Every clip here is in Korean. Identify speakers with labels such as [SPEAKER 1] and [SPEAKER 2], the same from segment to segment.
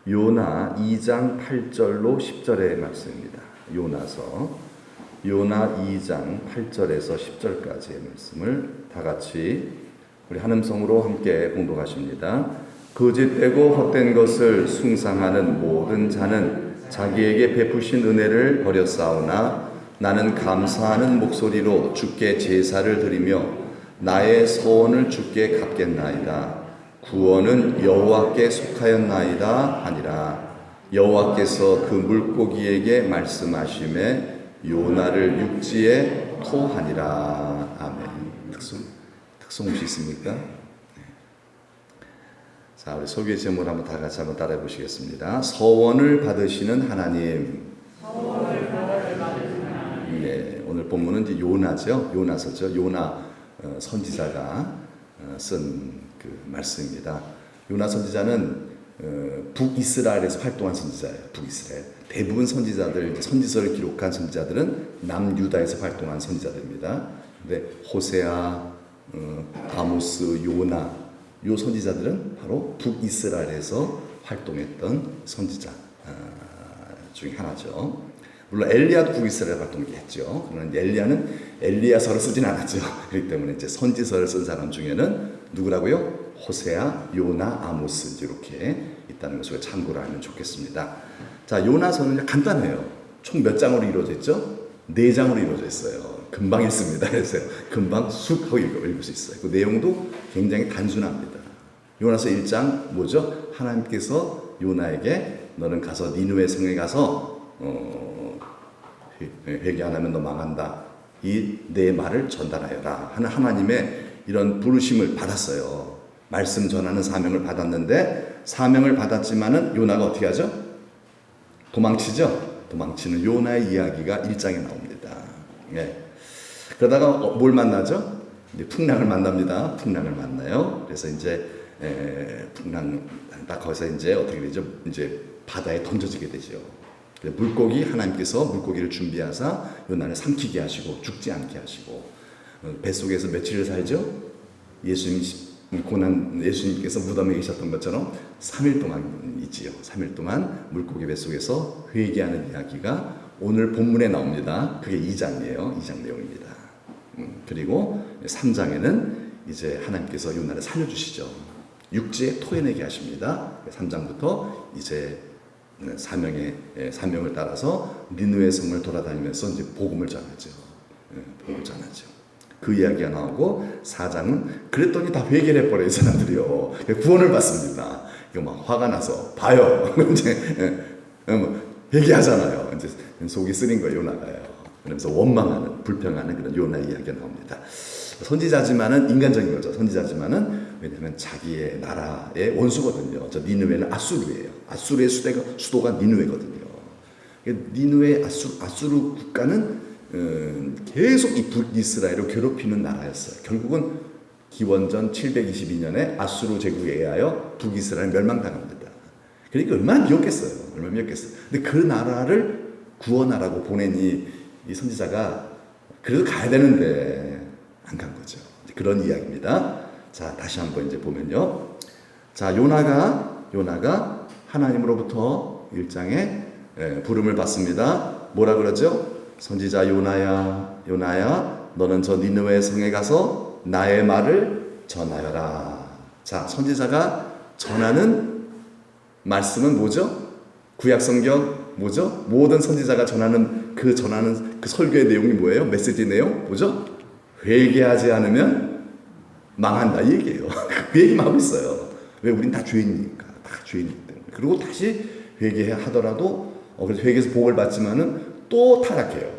[SPEAKER 1] 요나 2장 8절로 10절의 말씀입니다. 요나 2장 8절에서 10절까지의 말씀을 다 같이 우리 한음성으로 함께 봉독하십니다. 거짓되고 헛된 것을 숭상하는 모든 자는 자기에게 베푸신 은혜를 버렸사오나 나는 감사하는 목소리로 주께 제사를 드리며 나의 서원을 주께 갚겠나이다. 구원은 여호와께 속하였나이다 하니라. 여호와께서 그 물고기에게 말씀하시매 요나를 육지에 토하니라. 아멘. 특송 혹시 있습니까? 네. 자, 우리 설교의 제목을 한번 다 같이 한번 따라해 보시겠습니다. 서원을 받으시는 하나님. 네, 오늘 본문은 이제 요나죠. 요나서죠. 요나 선지자가 쓴 그 말씀입니다. 요나 선지자는 북이스라엘에서 활동한 선지자예요. 북이스라엘. 대부분 선지자들, 선지서를 기록한 선지자들은 남유다에서 활동한 선지자들입니다. 근데 호세아, 아모스, 요나, 요 선지자들은 바로 북이스라엘에서 활동했던 선지자 중에 하나죠. 물론 엘리야도 북이스라엘 활동했죠. 그러나 엘리야는 엘리야서를 쓰진 않았죠. 그렇기 때문에 이제 선지서를 쓴 사람 중에는 누구라고요? 호세아, 요나, 아모스 이렇게 있다는 것을 참고를 하면 좋겠습니다. 자, 요나서는 간단해요. 총 몇 장으로 이루어져 있죠? 4장으로 이루어져 있어요. 금방 읽습니다. 그래서 금방 쑥 하고 읽을 수 있어요. 그 내용도 굉장히 단순합니다. 요나서 1장 뭐죠? 하나님께서 요나에게 너는 가서 니느웨 성에 가서 회개 안 하면 너 망한다. 이 내 말을 전달하여라 하는 하나님의 이런 부르심을 받았어요. 말씀 전하는 사명을 받았는데 사명을 받았지만은 요나가 어떻게 하죠? 도망치죠. 도망치는 요나의 이야기가 1장에 나옵니다. 예. 그러다가 뭘 만나죠? 이제 풍랑을 만납니다. 풍랑을 만나요. 그래서 이제 풍랑 딱 거기서 이제 어떻게 되죠? 이제 바다에 던져지게 되죠. 물고기 하나님께서 물고기를 준비하사 요나를 삼키게 하시고 죽지 않게 하시고 뱃속에서 며칠을 살죠? 예수님께서 무덤에 계셨던 것처럼 3일 동안 있지요. 3일 동안 물고기 뱃속에서 회개하는 이야기가 오늘 본문에 나옵니다. 그게 2장이에요. 2장 내용입니다. 그리고 3장에는 이제 하나님께서 요나를 살려주시죠. 육지에 토해내게 하십니다. 3장부터 이제 사명을 따라서 니느웨 성을 돌아다니면서 이제 복음을 전하죠. 복음을 전하죠. 그 이야기가 나오고 4장은 그랬더니 다 회개를 해버려요. 이 사람들이요. 구원을 받습니다. 이거 막 화가 나서 봐요. 이제 회개하잖아요. 이제 속이 쓰린 거예요. 요나가요. 그러면서 원망하는, 불평하는 그런 요나 이야기가 나옵니다. 선지자지만은 인간적인 거죠. 선지자지만은 왜냐하면 자기의 나라의 원수거든요. 저 니느웨는 아수르예요. 아수르의 수도가 니느웨거든요. 니느웨 아수르 국가는 계속 이 북이스라엘을 괴롭히는 나라였어요. 결국은 기원전 722년에 아수르 제국에 의하여 북이스라엘 멸망당합니다. 그러니까 얼마나 미웠겠어요. 얼마나 미웠겠어요. 근데 그 나라를 구원하라고 보낸 이 선지자가 그래도 가야 되는데 안 간 거죠. 그런 이야기입니다. 자, 다시 한번 이제 보면요. 자, 요나가 하나님으로부터 1장에 부름을 받습니다. 뭐라 그러죠? 선지자 요나야, 너는 저 니느웨 성에 가서 나의 말을 전하여라. 자, 선지자가 전하는 말씀은 뭐죠? 구약 성경 뭐죠? 모든 선지자가 전하는 그 설교의 내용이 뭐예요? 메시지 내용 뭐죠? 회개하지 않으면 망한다 이 얘기예요. 그 얘기만 하고 있어요. 왜? 우린 다 죄인이니까. 다 죄인이기 때문에. 그리고 다시 회개하더라도 그래서 회개해서 복을 받지만은 또 타락해요.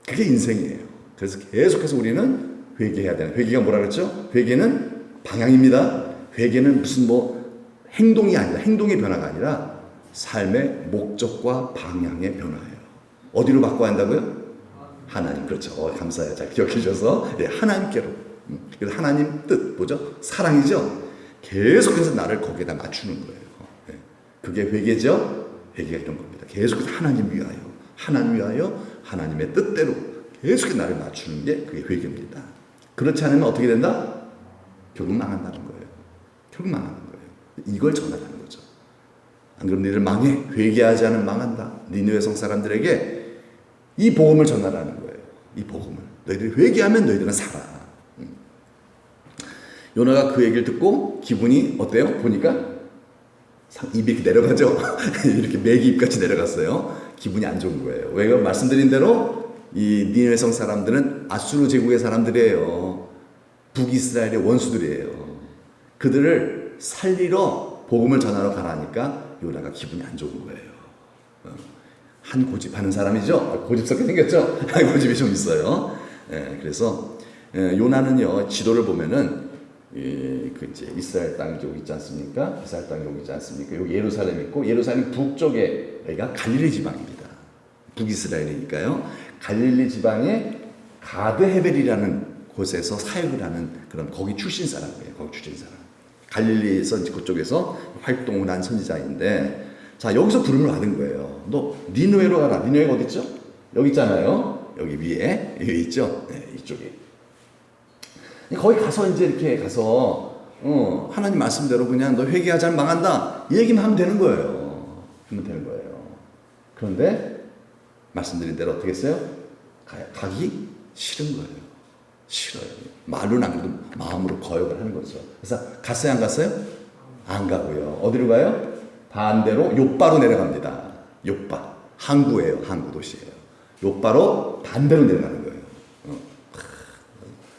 [SPEAKER 1] 그게 인생이에요. 그래서 계속해서 우리는 회개해야 되는. 회개가 뭐라 그랬죠? 회개는 방향입니다. 회개는 무슨 행동이 아니라, 행동의 변화가 아니라 삶의 목적과 방향의 변화예요. 어디로 바꿔야 한다고요? 하나님. 그렇죠. 감사해요. 잘 기억해 주셔서. 네, 하나님께로. 그래서 하나님 뜻 뭐죠? 사랑이죠. 계속해서 나를 거기에다 맞추는 거예요. 네. 그게 회개죠. 회개가 이런 겁니다. 계속해서 하나님 위하여 하나님의 뜻대로 계속해서 나를 맞추는 게 그게 회개입니다. 그렇지 않으면 어떻게 된다? 결국 망한다는 거예요. 결국 망하는 거예요. 이걸 전하라는 거죠. 안 그러면 너희들 망해. 회개하지 않으면 망한다. 니느웨 성 사람들에게 이 복음을 전하라는 거예요. 이 복음을. 너희들이 회개하면 너희들은 살아. 요나가 그 얘기를 듣고 기분이 어때요? 보니까 입이 이렇게 내려가죠. 이렇게 매기 입같이 내려갔어요. 기분이 안 좋은 거예요. 왜? 말씀드린 대로 이 니느웨 성 사람들은 아수르 제국의 사람들이에요. 북이스라엘의 원수들이에요. 그들을 살리러 복음을 전하러 가라니까 요나가 기분이 안 좋은 거예요. 한 고집하는 사람이죠. 고집스럽게 생겼죠. 고집이 좀 있어요. 그래서 요나는요, 지도를 보면은 그 이제 이스라엘 땅 쪽 있지 않습니까? 이스라엘 땅 여기 있지 않습니까? 여기 예루살렘 있고, 예루살렘 북쪽에 여기가 갈릴리 지방입니다. 북이스라엘이니까요. 갈릴리 지방의 가드 헤벨이라는 곳에서 사역을 하는 그런 거기 출신 사람이에요. 거기 출신 사람. 갈릴리에서 그쪽에서 활동을 한 선지자인데, 자, 여기서 부름을 받은 거예요. 너 니느웨로 가라. 니느웨가 어디 있죠? 여기 있잖아요. 여기 위에 여기 있죠. 네, 이쪽에. 거기 가서 이제 이렇게 가서 하나님 말씀대로 그냥 너 회개하지 않으면 망한다. 이 얘기만 하면 되는 거예요. 하면 되는 거예요. 그런데 말씀드린 대로 어떻게 했어요? 가기 싫은 거예요. 싫어요. 말로는 안 그래도 마음으로 거역을 하는 거죠. 그래서 갔어요, 안 갔어요? 안 가고요. 어디로 가요? 반대로 요바로 내려갑니다. 요바. 항구예요. 항구 도시예요. 요바로 반대로 내려가는 거예요.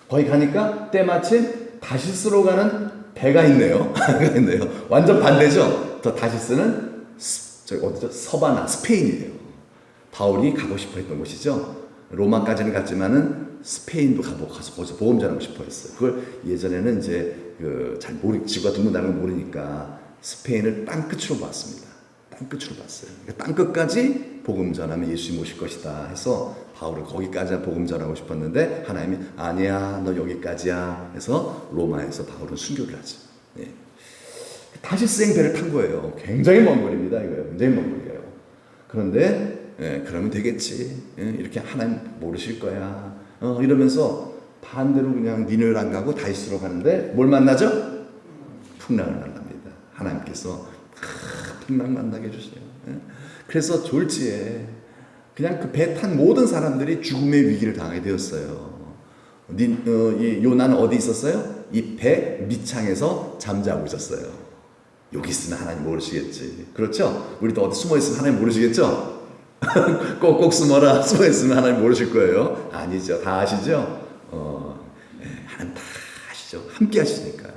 [SPEAKER 1] 거기 가니까 때마침 다시스로 가는 배가 있네요. 배가 있네요. 완전 반대죠. 더 다시스는 저기 어디죠? 서바나, 스페인이에요. 바울이 가고 싶어 했던 곳이죠. 로마까지는 갔지만은 스페인도 가서 거기서 복음 전하고 싶어 했어요. 그걸 예전에는 이제 잘 지구가 둥근다는 걸 모르니까 스페인을 땅 끝으로 봤습니다. 땅 끝으로 봤어요. 그러니까 땅 끝까지 복음 전하면 예수님 오실 것이다 해서 바울을 거기까지 복음 전하고 싶었는데 하나님이 아니야, 너 여기까지야 해서 로마에서 바울은 순교를 하죠. 예. 다시 수행배를 탄 거예요. 굉장히 먼 거리입니다. 이거요. 굉장히 먼 거리예요. 그런데 그러면 되겠지. 이렇게 하나님 모르실 거야. 이러면서 반대로 그냥 니느웨로 안 가고 다시스로 가는데 뭘 만나죠? 풍랑을 만납니다. 하나님께서 풍랑 만나게 해주세요. 그래서 졸지에 그냥 그 배 탄 모든 사람들이 죽음의 위기를 당하게 되었어요. 이 요나는 어디 있었어요? 이 배 밑창에서 잠자고 있었어요. 여기 있으면 하나님 모르시겠지. 그렇죠? 우리도 어디 숨어 있으면 하나님 모르시겠죠? 꼭꼭 숨어라. 숨어 있으면 하나님 모르실 거예요. 아니죠. 다 아시죠? 하나님 다 아시죠. 함께 하시니까요.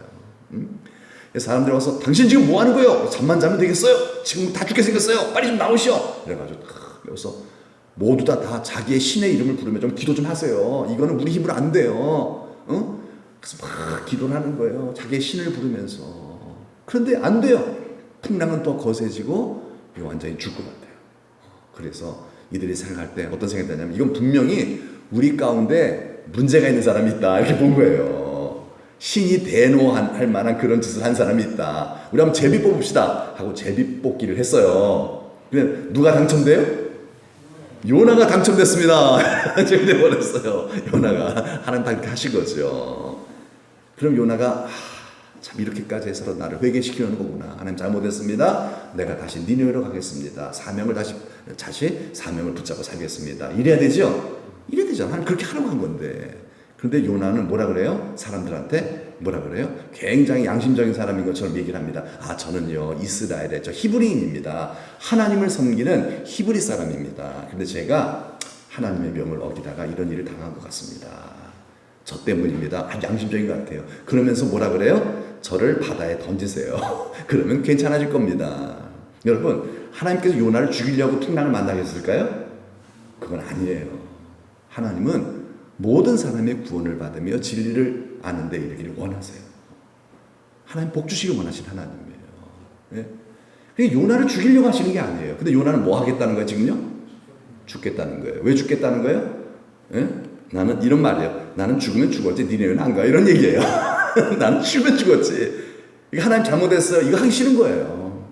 [SPEAKER 1] 사람들이 와서 당신 지금 뭐 하는 거예요? 잠만 자면 되겠어요? 지금 다 죽게 생겼어요. 빨리 좀 나오시오. 그래가지고 여기서 모두 다 자기의 신의 이름을 부르며 좀 기도 좀 하세요. 이거는 우리 힘으로 안 돼요. 그래서 막 기도를 하는 거예요. 자기의 신을 부르면서. 그런데 안 돼요. 풍랑은 또 거세지고 완전히 죽을 것 같아요. 그래서 이들이 생각할 때 어떤 생각이 드냐면 이건 분명히 우리 가운데 문제가 있는 사람이 있다. 이렇게 본 거예요. 신이 대노할 만한 그런 짓을 한 사람이 있다. 우리 한번 제비 뽑읍시다 하고 제비 뽑기를 했어요. 근데 누가 당첨돼요? 요나가 당첨됐습니다. 제비 버렸어요. 요나가 하나님 다 이렇게 하신 거죠. 그럼 요나가 참 이렇게까지 해서 나를 회개시키는 거구나. 하나님 잘못했습니다. 내가 다시 니느웨로 가겠습니다. 사명을 다시 사명을 붙잡고 살겠습니다. 이래야 되죠? 이래야 되죠. 하나님 그렇게 하라고 한 건데. 그런데 요나는 뭐라 그래요? 사람들한테 뭐라 그래요? 굉장히 양심적인 사람인 것처럼 얘기를 합니다. 저는요 이스라엘의 저 히브리인입니다. 하나님을 섬기는 히브리 사람입니다. 근데 제가 하나님의 명을 어기다가 이런 일을 당한 것 같습니다. 저 때문입니다. 양심적인 것 같아요. 그러면서 뭐라 그래요? 저를 바다에 던지세요. 그러면 괜찮아질 겁니다. 여러분, 하나님께서 요나를 죽이려고 풍랑을 만나게 했을까요? 그건 아니에요. 하나님은 모든 사람의 구원을 받으며 진리를 아는 데 이르기를 원하세요. 하나님 복 주시길 원하시는 하나님이에요. 네? 그러니까 요나를 죽이려고 하시는 게 아니에요. 근데 요나는 뭐 하겠다는 거예요, 지금요? 죽겠다는 거예요. 왜 죽겠다는 거예요? 네? 나는 이런 말이에요. 나는 죽으면 죽었지 니네는 안 가. 이런 얘기예요. 나는 죽으면 죽었지. 이거 하나님 잘못했어요. 이거 하기 싫은 거예요.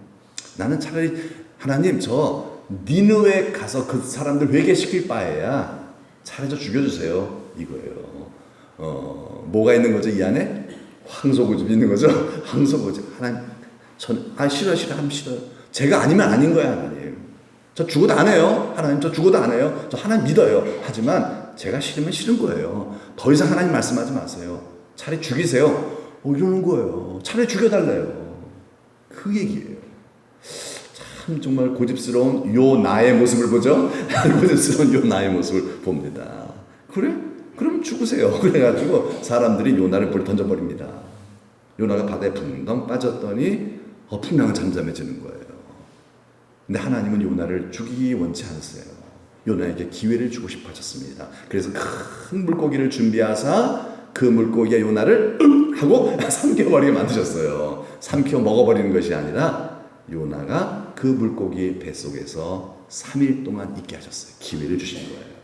[SPEAKER 1] 나는 차라리 하나님 저 니느웨 가서 그 사람들 회개시킬 바에야 차라리 저 죽여주세요. 이거예요. 뭐가 있는 거죠 이 안에? 황소고집 있는 거죠. 황소고집. 하나님 싫어 하면 싫어요. 제가 아니면 아닌 거야, 하나님. 저 죽어도 안 해요. 하나님, 저 죽어도 안 해요. 저 하나님 믿어요. 하지만 제가 싫으면 싫은 거예요. 더 이상 하나님 말씀하지 마세요. 차라리 죽이세요. 이러는 거예요. 차라리 죽여달래요. 그 얘기예요. 참 정말 고집스러운 요 나의 모습을 보죠. 고집스러운 요 나의 모습을 봅니다. 그래? 그럼 죽으세요. 그래가지고 사람들이 요나를 불에 던져버립니다. 요나가 바다에 붕덩 빠졌더니 풍랑은 잠잠해지는 거예요. 근데 하나님은 요나를 죽이기 원치 않으세요. 요나에게 기회를 주고 싶어 하셨습니다. 그래서 큰 물고기를 준비하사 그 물고기가 요나를 하고 삼켜버리게 만드셨어요. 삼켜 먹어버리는 것이 아니라 요나가 그 물고기 뱃속에서 3일 동안 있게 하셨어요. 기회를 주신 거예요.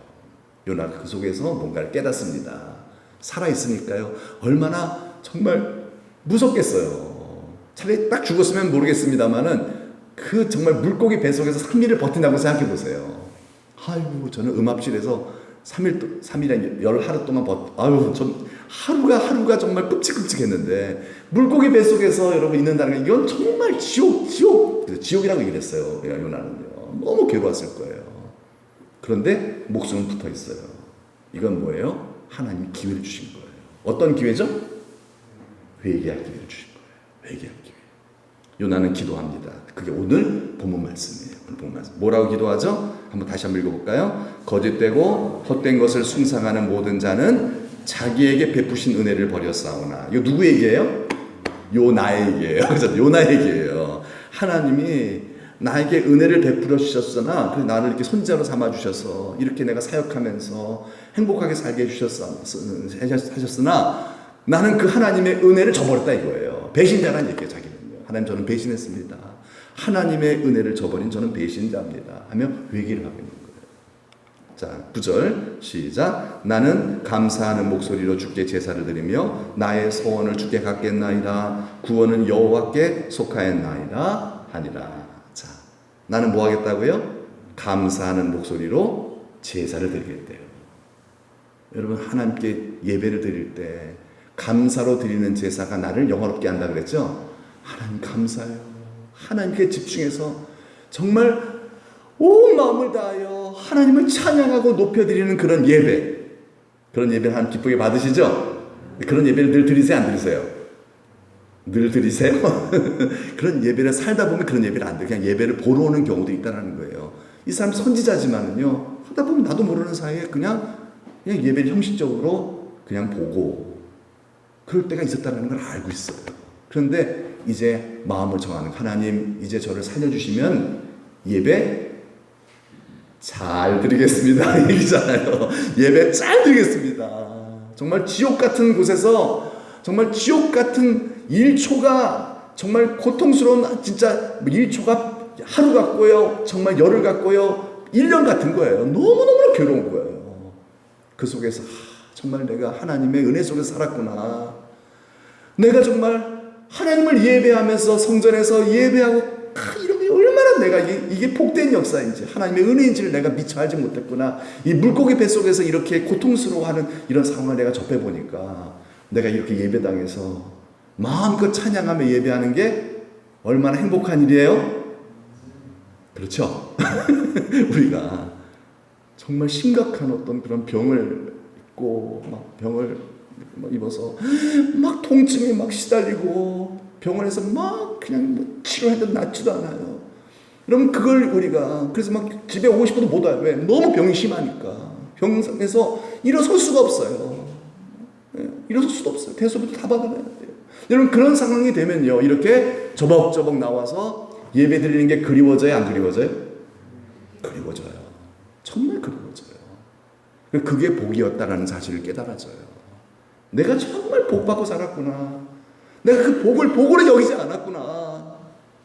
[SPEAKER 1] 요나가 그 속에서 뭔가를 깨닫습니다. 살아있으니까요. 얼마나 정말 무섭겠어요. 차라리 딱 죽었으면 모르겠습니다만은 그 정말 물고기 뱃속에서 3일을 버틴다고 생각해 보세요. 아이고, 저는 음압실에서 3일에 열 하루 동안 좀 하루가 정말 끔찍했는데 물고기 뱃속에서 여러분 있는다는 건 이건 정말 지옥이라고 얘기를 했어요. 요나는요. 너무 괴로웠을 거예요. 그런데 목숨은 붙어 있어요. 이건 뭐예요? 하나님이 기회를 주신 거예요. 어떤 기회죠? 회개할 기회를 주신 거예요. 회개할 기회. 요나는 기도합니다. 그게 오늘 본문 말씀이에요. 오늘 본문 말씀. 뭐라고 기도하죠? 다시 한번 읽어볼까요? 거짓되고 헛된 것을 숭상하는 모든 자는 자기에게 베푸신 은혜를 버렸사오나. 이거 누구 얘기예요? 요나에게예요. 그래서 요나에게예요. 하나님이 나에게 은혜를 베풀어 주셨으나 그래서 나를 이렇게 손자로 삼아 주셔서 이렇게 내가 사역하면서 행복하게 살게 하셨으나 나는 그 하나님의 은혜를 저버렸다 이거예요. 배신자라는 얘기예요. 자기는요. 하나님, 저는 배신했습니다. 하나님의 은혜를 저버린 저는 배신자입니다 하며 회개를 하고 있는 거예요. 자, 9절 시작. 나는 감사하는 목소리로 주께 제사를 드리며 나의 소원을 주께 갖겠나이다. 구원은 여호와께 속하였나이다 하니라. 자, 나는 뭐 하겠다고요? 감사하는 목소리로 제사를 드리겠대요. 여러분, 하나님께 예배를 드릴 때 감사로 드리는 제사가 나를 영화롭게 한다 그랬죠? 하나님 감사해요. 하나님께 집중해서 정말 온 마음을 다하여 하나님을 찬양하고 높여드리는 그런 예배. 그런 예배를 하나님 기쁘게 받으시죠? 그런 예배를 늘 드리세요? 안 드리세요? 늘 드리세요? 그런 예배를 살다 보면 그런 예배를 안 드려요. 그냥 예배를 보러 오는 경우도 있다는 거예요. 이 사람 선지자지만은요, 하다 보면 나도 모르는 사이에 그냥 예배를 형식적으로 그냥 보고 그럴 때가 있었다는 걸 알고 있어요. 그런데 이제 마음을 정하는, 하나님 이제 저를 살려주시면 예배 잘 드리겠습니다 얘기잖아요. 예배 잘 드리겠습니다. 정말 지옥 같은 곳에서 정말 지옥 같은 1초가 정말 고통스러운, 진짜 1초가 하루 같고요, 정말 열흘 같고요, 1년 같은 거예요. 너무너무 괴로운 거예요. 그 속에서 정말 내가 하나님의 은혜 속에서 살았구나. 내가 정말 하나님을 예배하면서 성전에서 예배하고 이런 게 얼마나 내가 이게 복된 역사인지, 하나님의 은혜인지를 내가 미처 알지 못했구나. 이 물고기 뱃속에서 이렇게 고통스러워하는 이런 상황을 내가 접해보니까 내가 이렇게 예배당에서 마음껏 찬양하며 예배하는 게 얼마나 행복한 일이에요? 그렇죠? 우리가 정말 심각한 어떤 그런 병을 입고 막 병을 입어서 막 통증에 막 시달리고 병원에서 막 그냥 뭐 치료해도 낫지도 않아요. 그럼 그걸 우리가 그래서 막 집에 오고 싶어도 못 와요. 왜? 너무 병이 심하니까. 병상에서 일어설 수가 없어요. 일어설 수도 없어요. 대소부터 다 받아내야 돼요. 여러분, 그런 상황이 되면요, 이렇게 저벅저벅 나와서 예배 드리는 게 그리워져요, 안 그리워져요? 그리워져요. 정말 그리워져요. 그게 복이었다라는 사실을 깨달아져요. 내가 정말 복받고 살았구나. 내가 그 복으로 여기지 않았구나.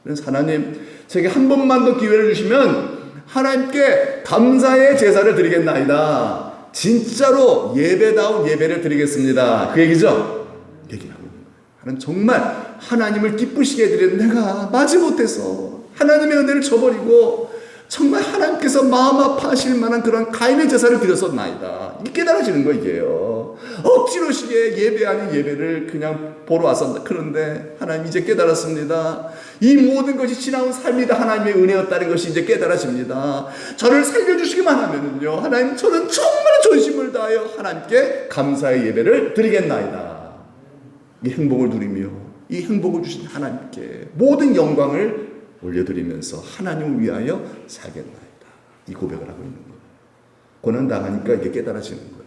[SPEAKER 1] 그래서 하나님, 제게 한 번만 더 기회를 주시면 하나님께 감사의 제사를 드리겠나이다. 진짜로 예배다운 예배를 드리겠습니다. 그 얘기죠? 얘기를 하고 있는 거예요. 하나님, 정말 하나님을 기쁘시게 해드리는 내가 마지못해서 하나님의 은혜를 저버리고 정말 하나님께서 마음 아파하실 만한 그런 가인의 제사를 드렸었나이다. 이게 깨달아지는 거 이게요. 억지로시게 예배 아닌 예배를 그냥 보러 왔었다. 그런데 하나님 이제 깨달았습니다. 이 모든 것이 지나온 삶이다. 하나님의 은혜였다는 것이 이제 깨달아집니다. 저를 살려주시기만 하면은요, 하나님 저는 정말 전심을 다하여 하나님께 감사의 예배를 드리겠나이다. 이 행복을 누리며 이 행복을 주신 하나님께 모든 영광을 올려드리면서 하나님을 위하여 살겠나이다. 이 고백을 하고 있는 거예요. 고난 당하니까 이게 깨달아지는 거예요.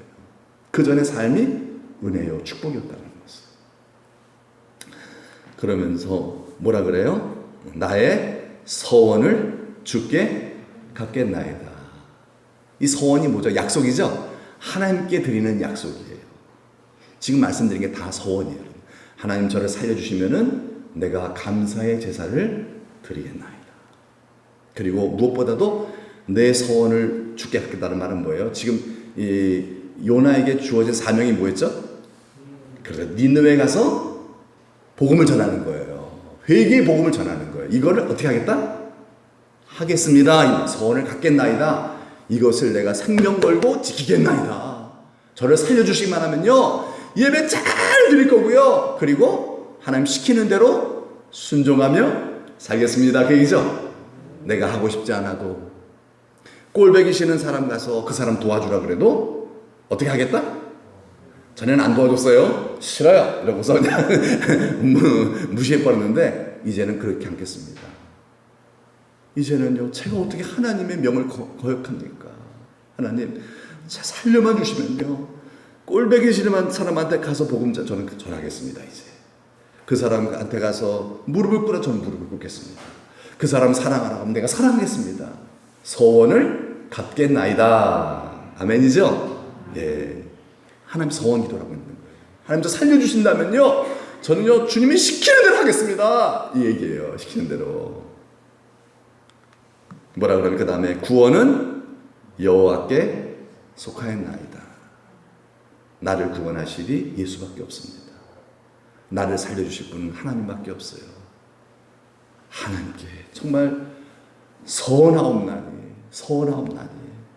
[SPEAKER 1] 그 전의 삶이 은혜요 축복이었다는 것을. 그러면서 뭐라 그래요? 나의 서원을 주께 갚겠나이다. 이 서원이 뭐죠? 약속이죠? 하나님께 드리는 약속이에요. 지금 말씀드린 게 다 서원이에요. 하나님 저를 살려주시면은 내가 감사의 제사를 드리겠나이다. 그리고 무엇보다도 내 서원을 주께 갚겠다는 말은 뭐예요? 지금 이 요나에게 주어진 사명이 뭐였죠? 그래서 니느웨 가서 복음을 전하는 거예요. 회개의 복음을 전하는 거예요. 이거를 어떻게 하겠다? 하겠습니다. 서원을 갖겠나이다. 이것을 내가 생명 걸고 지키겠나이다. 저를 살려주시기만 하면요, 예배 잘 드릴 거고요. 그리고 하나님 시키는 대로 순종하며 살겠습니다. 그 얘기죠. 내가 하고 싶지 않아도 꼴배기 싫은 사람 가서 그 사람 도와주라 그래도 어떻게 하겠다? 전에는 안 도와줬어요. 싫어요. 이러고서 그냥 무시해버렸는데 이제는 그렇게 않겠습니다. 이제는요, 제가 어떻게 하나님의 명을 거역합니까? 하나님 살려만 주시면요, 꼴배기 싫은 사람한테 가서 복음 저는 전하겠습니다. 이제 그 사람한테 가서 무릎을 꿇어 저는 무릎을 꿇겠습니다. 그 사람 사랑하라고 하면 내가 사랑하겠습니다. 서원을 갚겠나이다. 아멘이죠? 예. 하나님 서원 기도라고 있는 거예요. 하나님 저 살려주신다면요, 저는요 주님이 시키는 대로 하겠습니다. 이 얘기예요. 시키는 대로. 뭐라 그러면 그 다음에 구원은 여호와께 속하였나이다. 나를 구원하시리 예수밖에 없습니다. 나를 살려주실 분은 하나님밖에 없어요. 하나님께 정말 서원하옵나니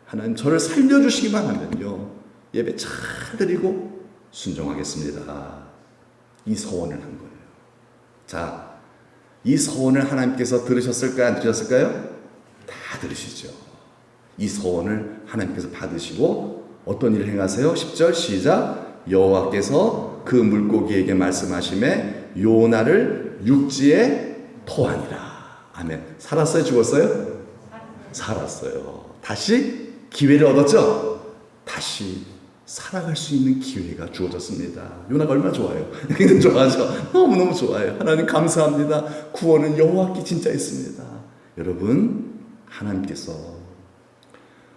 [SPEAKER 1] 하나님 저를 살려주시기만 하면요, 예배 잘 드리고 순종하겠습니다. 이 서원을 한 거예요. 자, 이 서원을 하나님께서 들으셨을까요? 안 들으셨을까요? 다 들으시죠. 이 서원을 하나님께서 받으시고 어떤 일을 행하세요? 10절 시작. 여호와께서 그 물고기에게 말씀하시매 요나를 육지에 토하니라. 아멘. 살았어요? 죽었어요? 살았어요. 다시 기회를 얻었죠? 다시 살아갈 수 있는 기회가 주어졌습니다. 요나가 얼마나 좋아요. 굉장히 좋아하죠. 너무너무 좋아요. 하나님 감사합니다. 구원은 여호와께 진짜 있습니다. 여러분, 하나님께서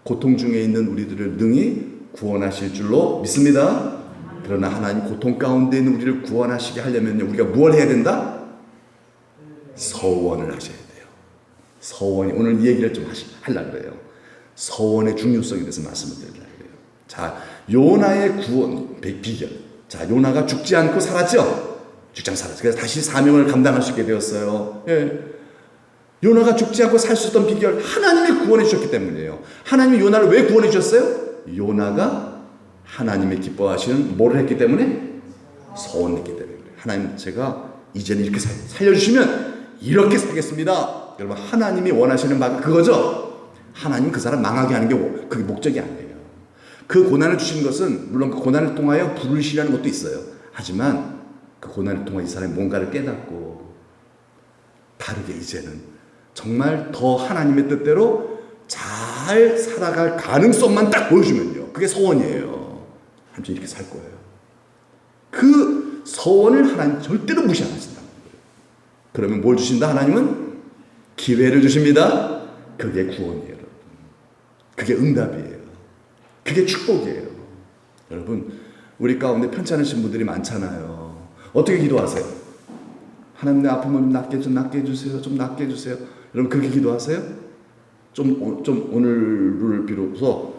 [SPEAKER 1] 고통 중에 있는 우리들을 능히 구원하실 줄로 믿습니다. 그러나 하나님 고통 가운데 있는 우리를 구원하시게 하려면 우리가 무엇을 해야 된다? 서원을 하셔야 돼요. 서원이, 오늘 이 얘기를 좀 하려고 그래요. 서원의 중요성에 대해서 말씀을 드리려고 해요. 자, 요나의 구원 비결. 자, 요나가 죽지 않고 살았죠? 죽지 않고 살았죠. 그래서 다시 사명을 감당할 수 있게 되었어요. 예. 요나가 죽지 않고 살 수 있던 비결, 하나님이 구원해 주셨기 때문이에요. 하나님이 요나를 왜 구원해 주셨어요? 요나가 하나님의 기뻐하시는 뭐를 했기 때문에? 서원했기 때문에. 하나님, 제가 이제는 이렇게 살려주시면 이렇게 살겠습니다. 여러분, 하나님이 원하시는 바가 그거죠? 하나님 그 사람 망하게 하는 게 그게 목적이 아니에요. 그 고난을 주신 것은 물론 그 고난을 통하여 부를 시라는 것도 있어요. 하지만 그 고난을 통해 이 사람이 뭔가를 깨닫고 다르게 이제는 정말 더 하나님의 뜻대로 잘 살아갈 가능성만 딱 보여주면요, 그게 서원이에요. 하나님 이렇게 살 거예요. 그 서원을 하나님 절대로 무시 안 하신다는 거예요. 그러면 뭘 주신다? 하나님은 기회를 주십니다. 그게 구원이에요, 여러분. 그게 응답이에요. 그게 축복이에요. 여러분, 우리 가운데 편찮으신 분들이 많잖아요. 어떻게 기도하세요? 하나님, 내 아픔을 좀 낫게 해주세요. 좀 낫게 해주세요. 여러분, 그렇게 기도하세요? 좀 오늘을 비로소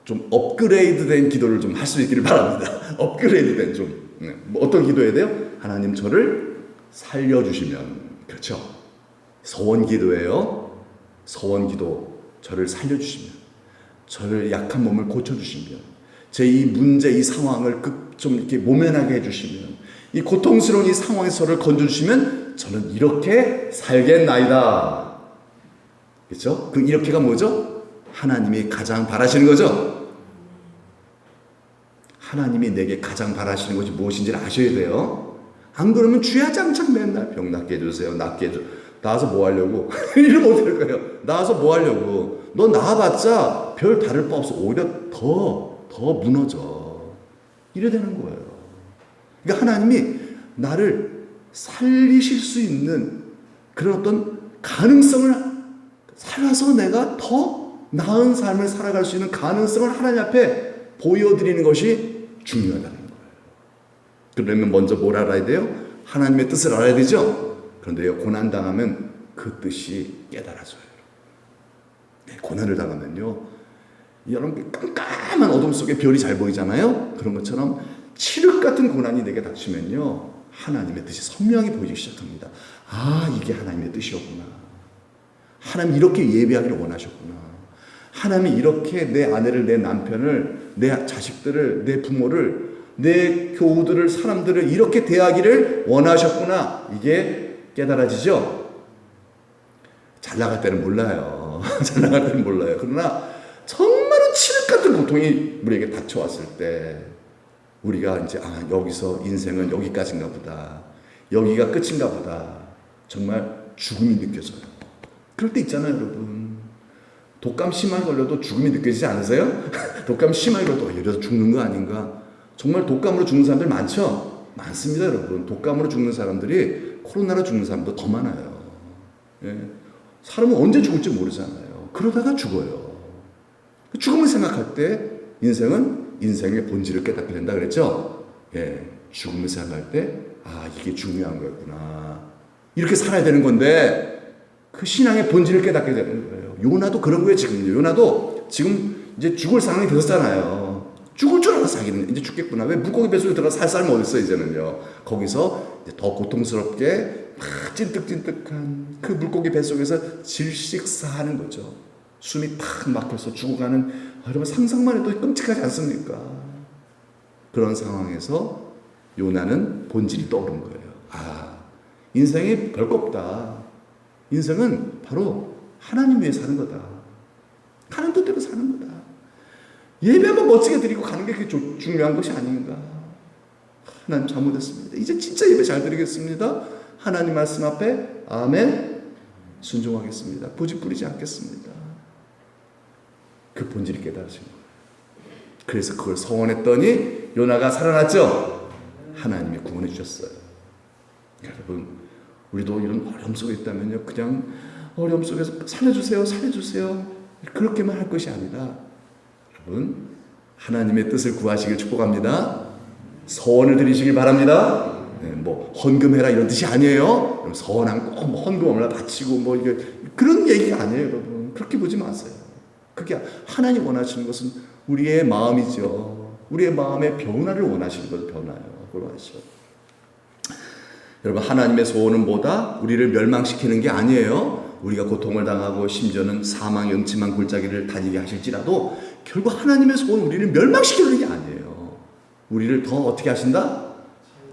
[SPEAKER 1] 좀 업그레이드된 기도를 좀 할 수 있기를 바랍니다. 업그레이드된 좀. 뭐 어떤 기도해야 돼요? 하나님, 저를 살려주시면. 그렇죠. 서원 기도예요. 서원기도 저를 살려주시면, 저를 약한 몸을 고쳐주시면, 제 이 문제, 이 상황을 좀 이렇게 모면하게 해주시면, 이 고통스러운 이 상황에서 저를 건져주시면 저는 이렇게 살겠나이다. 그렇죠? 그 이렇게가 뭐죠? 하나님이 가장 바라시는 거죠. 하나님이 내게 가장 바라시는 것이 무엇인지를 아셔야 돼요. 안 그러면 주야장창 맨날 병 낫게 해주세요. 낫게 해줘. 나와서 뭐 하려고? 이러면 어떡할 거예요? 나와서 뭐 하려고? 너 나와봤자 별 다를 바 없어. 오히려 더 무너져. 이래 되는 거예요. 그러니까 하나님이 나를 살리실 수 있는 그런 어떤 가능성을 살아서 내가 더 나은 삶을 살아갈 수 있는 가능성을 하나님 앞에 보여드리는 것이 중요하다는 거예요. 그러면 먼저 뭘 알아야 돼요? 하나님의 뜻을 알아야 되죠? 그런데요, 고난당하면 그 뜻이 깨달아져요. 네, 고난을 당하면요, 여러분 깜깜한 어둠 속에 별이 잘 보이잖아요? 그런 것처럼 칠흑 같은 고난이 내게 닥치면요, 하나님의 뜻이 선명히 보이기 시작합니다. 아, 이게 하나님의 뜻이었구나. 하나님 이렇게 예배하기를 원하셨구나. 하나님이 이렇게 내 아내를, 내 남편을, 내 자식들을, 내 부모를, 내 교우들을, 사람들을 이렇게 대하기를 원하셨구나. 이게 깨달아지죠? 잘 나갈 때는 몰라요. 잘 나갈 때는 몰라요. 그러나 정말로 칠흑 같은 고통이 우리에게 닥쳐왔을 때 우리가 이제 여기서 인생은 여기까지인가 보다. 여기가 끝인가 보다. 정말 죽음이 느껴져요. 그럴 때 있잖아요, 여러분. 독감 심하게 걸려도 죽음이 느껴지지 않으세요? 독감 심하게 걸려도 이래서 죽는 거 아닌가? 정말 독감으로 죽는 사람들 많죠? 많습니다, 여러분. 독감으로 죽는 사람들이 코로나로 죽는 사람도 더 많아요. 예. 사람은 언제 죽을지 모르잖아요. 그러다가 죽어요. 죽음을 생각할 때 인생의 본질을 깨닫게 된다 그랬죠? 예. 죽음을 생각할 때 이게 중요한 거였구나. 이렇게 살아야 되는 건데 그 신앙의 본질을 깨닫게 되는 거예요. 요나도 그런 거예요, 지금요. 요나도 지금 이제 죽을 상황이 되었잖아요. 죽을 줄 알아서 자기는 이제 죽겠구나. 왜 물고기 뱃속에 들어가 살 사람이 어딨어, 이제는요. 거기서 이제 더 고통스럽게 막 찐득찐득한 그 물고기 뱃속에서 질식사하는 거죠. 숨이 탁 막혀서 죽어가는, 여러분 상상만 해도 끔찍하지 않습니까? 그런 상황에서 요나는 본질이 떠오른 거예요. 인생이 별거 없다. 인생은 바로 하나님 위해 사는 거다. 하나님 뜻대로 사는 거다. 예배 한번 멋지게 드리고 가는 게 그게 중요한 것이 아닌가. 하나님 잘못했습니다. 이제 진짜 예배 잘 드리겠습니다. 하나님 말씀 앞에 아멘 순종하겠습니다. 고집 부리지 않겠습니다. 그 본질이 깨달으신 거예요. 그래서 그걸 서원했더니 요나가 살아났죠. 하나님이 구원해 주셨어요. 여러분, 우리도 이런 어려움 속에 있다면요, 그냥 어려움 속에서 살려주세요, 살려주세요 그렇게만 할 것이 아니라, 여러분, 하나님의 뜻을 구하시길 축복합니다. 서원을 드리시길 바랍니다. 네, 뭐 헌금해라 이런 뜻이 아니에요. 서원한 꼭 헌금을 바치고 이게 그런 얘기가 아니에요, 여러분. 그렇게 보지 마세요. 그게 하나님 원하시는 것은 우리의 마음이죠. 우리의 마음의 변화를 원하시는 거죠. 변화요. 그걸 아시죠? 여러분, 하나님의 소원은 뭐다? 우리를 멸망시키는 게 아니에요. 우리가 고통을 당하고 심지어는 사망의 음침한 골짜기를 다니게 하실지라도 결국 하나님의 소원은 우리를 멸망시키는 게 아니에요. 우리를 더 어떻게 하신다?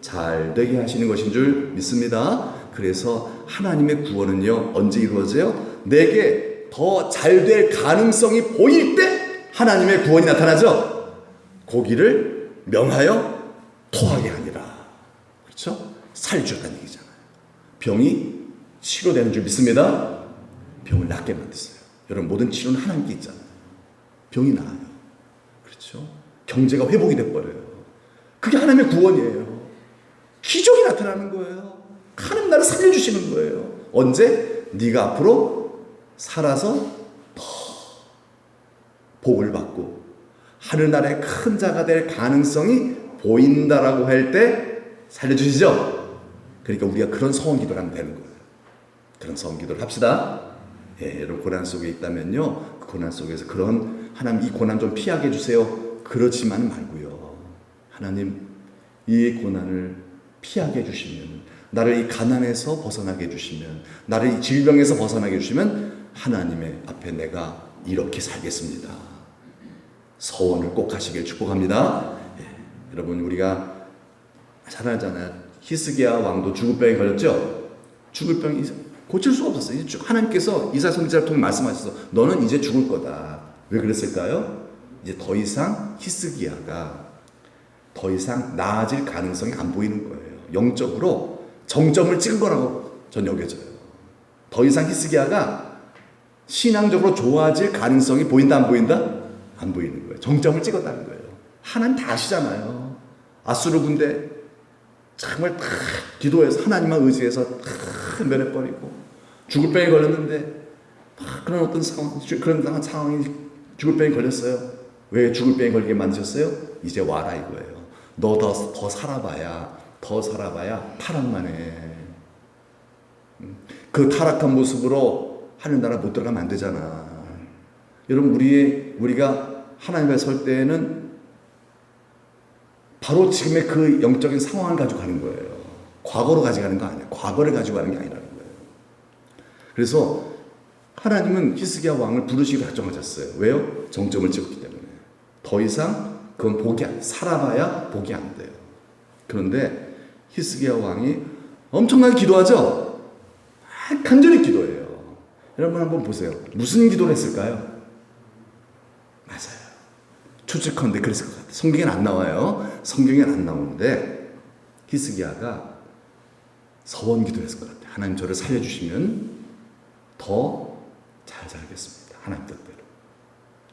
[SPEAKER 1] 잘 되게 하시는 것인 줄 믿습니다. 그래서 하나님의 구원은요, 언제 이루어져요? 내게 더 잘 될 가능성이 보일 때 하나님의 구원이 나타나죠. 고기를 명하여 토하게 하니라. 그렇죠? 살주라는 얘기잖아요. 병이 치료되는 줄 믿습니다. 병을 낫게 만드세요. 여러분, 모든 치료는 하나님께 있잖아요. 병이 나아요. 그렇죠? 경제가 회복이 돼버려요. 그게 하나님의 구원이에요. 기적이 나타나는 거예요. 하나님 나를 살려주시는 거예요. 언제? 네가 앞으로 살아서 더 복을 받고 하늘나라의 큰 자가 될 가능성이 보인다라고 할 때 살려주시죠. 그러니까 우리가 그런 서원 기도를 하면 되는 거예요. 그런 서원 기도를 합시다. 예, 여러분 고난 속에 있다면요, 그 고난 속에서 그런 하나님 이 고난 좀 피하게 해주세요. 그렇지만 말고요. 하나님 이 고난을 피하게 해주시면, 나를 이 가난에서 벗어나게 해주시면, 나를 이 질병에서 벗어나게 해주시면 하나님의 앞에 내가 이렇게 살겠습니다. 서원을 꼭 하시길 축복합니다. 예, 여러분 우리가 잘 알잖아요. 히스기야 왕도 죽을 병에 걸렸죠. 죽을 병이 고칠 수가 없었어요. 하나님께서 이사야 선지자를 통해 말씀하셔서 너는 이제 죽을 거다. 왜 그랬을까요? 이제 더 이상 히스기야가 더 이상 나아질 가능성이 안 보이는 거예요. 영적으로 정점을 찍은 거라고 전 여겨져요. 더 이상 히스기야가 신앙적으로 좋아질 가능성이 보인다 안 보인다? 안 보이는 거예요. 정점을 찍었다는 거예요. 하나님 다 아시잖아요. 아수르 군대 정말 다 기도해서 하나님만 의지해서 다 면해버리고 죽을 병에 걸렸는데 그런 어떤 상황, 그런 상황이 죽을 병에 걸렸어요. 왜 죽을 병에 걸리게 만드셨어요? 이제 와라 이거예요. 너 더 살아봐야 타락만 해. 그 타락한 모습으로 하늘나라 못 들어가면 안 되잖아. 여러분 우리가 하나님 앞에 설 때에는 바로 지금의 그 영적인 상황을 가지고 가는 거예요. 과거로 가져가는 거 아니야. 과거를 가지고 가는 게 아니라는 거예요. 그래서 하나님은 히스기야 왕을 부르시기로 작정하셨어요. 왜요? 정점을 찍었기 때문에. 더 이상 그건 살아봐야 복이 안 돼요. 그런데 히스기야 왕이 엄청나게 기도하죠? 간절히 기도해요. 여러분 한번 보세요. 무슨 기도를 했을까요? 맞아요. 추측컨대 그랬을 것 같아요. 성경에는 안 나와요. 성경에는 안 나오는데 히스기야가 서원 기도를 했을 것 같아요. 하나님 저를 살려주시면 더 잘 살겠습니다. 하나님 뜻대로.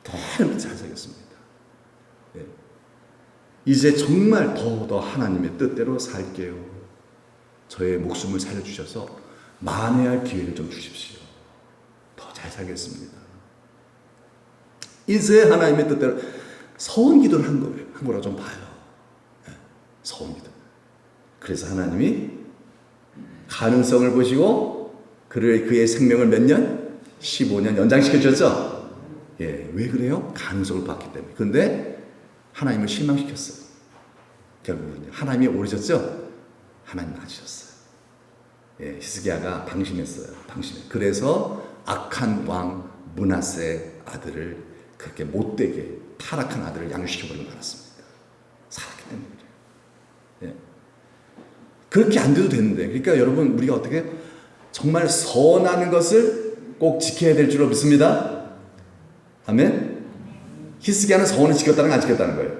[SPEAKER 1] 더 하나님 잘 살겠습니다. 네. 이제 정말 더 하나님의 뜻대로 살게요. 저의 목숨을 살려주셔서 만회할 기회를 좀 주십시오. 더 잘 살겠습니다. 이제 하나님의 뜻대로 서원 기도를 한 거예요. 한 거라고 좀 봐요. 네. 서원 기도. 그래서 하나님이 가능성을 보시고 그의 생명을 몇 년? 15년 연장시켜 주셨죠? 예, 왜 그래요? 가능성을 봤기 때문에. 그런데 하나님을 실망시켰어요. 결국은요. 하나님이 오르셨죠? 하나님 낮으셨어요. 예, 히스기야가 방심했어요. 그래서 악한 왕 므낫세 아들을 그렇게 못되게 타락한 아들을 양육시켜버리고 말았습니다. 살았기 때문에. 예. 그렇게 안 돼도 되는데, 그러니까 여러분 우리가 어떻게 정말 선하는 것을 꼭 지켜야 될 줄로 믿습니다. 아멘. 히스기야는 서원을 지켰다는 거 안 지켰다는 거예요?